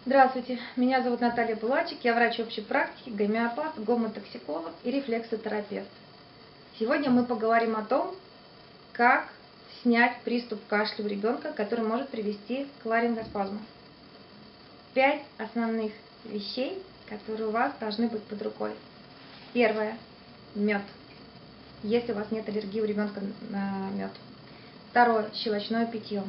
Здравствуйте, меня зовут Наталья Булачик, я врач общей практики, гомеопат, гомотоксиколог и рефлексотерапевт. Сегодня мы поговорим о том, как снять приступ кашля у ребенка, который может привести к ларингоспазму. 5 основных вещей, которые у вас должны быть под рукой. Первое – мед, если у вас нет аллергии у ребенка на мед. Второе – щелочное питье.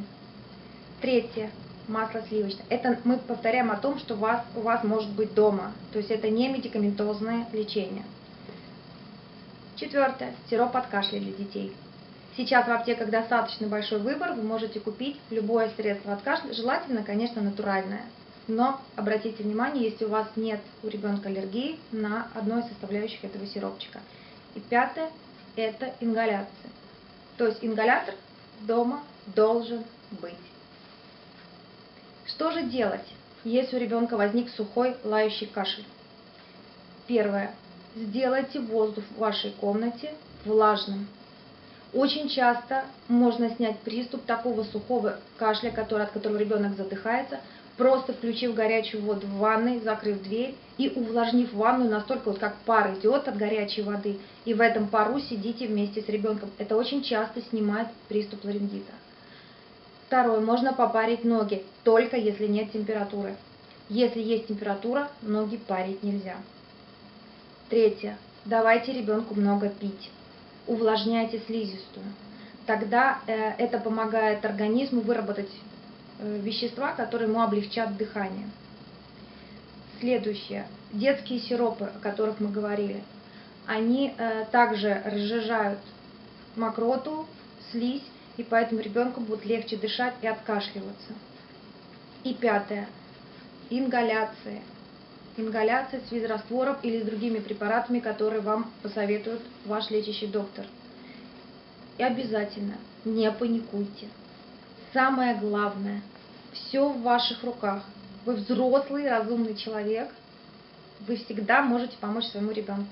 Третье – масло сливочное. Это мы повторяем о том, что у вас может быть дома. То есть это не медикаментозное лечение. Четвертое – сироп от кашля для детей. Сейчас в аптеках достаточно большой выбор, вы можете купить любое средство от кашля, желательно, конечно, натуральное. Но обратите внимание, если у вас нет у ребенка аллергии на одной из составляющих этого сиропчика. И пятое – это ингаляция. То есть ингалятор дома должен быть. Что же делать, если у ребенка возник сухой лающий кашель? Первое. Сделайте воздух в вашей комнате влажным. Очень часто можно снять приступ такого сухого кашля, от которого ребенок задыхается, просто включив горячую воду в ванной, закрыв дверь и увлажнив ванную настолько, как пар идет от горячей воды, и в этом пару сидите вместе с ребенком. Это очень часто снимает приступ ларингита. Второе. Можно попарить ноги, только если нет температуры. Если есть температура, ноги парить нельзя. Третье. Давайте ребенку много пить. Увлажняйте слизистую. Тогда это помогает организму выработать вещества, которые ему облегчат дыхание. Следующее. Детские сиропы, о которых мы говорили, они также разжижают мокроту, слизь, и поэтому ребенку будет легче дышать и откашливаться. И пятое. Ингаляция. Ингаляция с физраствором или с другими препаратами, которые вам посоветует ваш лечащий доктор. И обязательно не паникуйте. Самое главное, все в ваших руках. Вы взрослый, разумный человек, вы всегда можете помочь своему ребенку.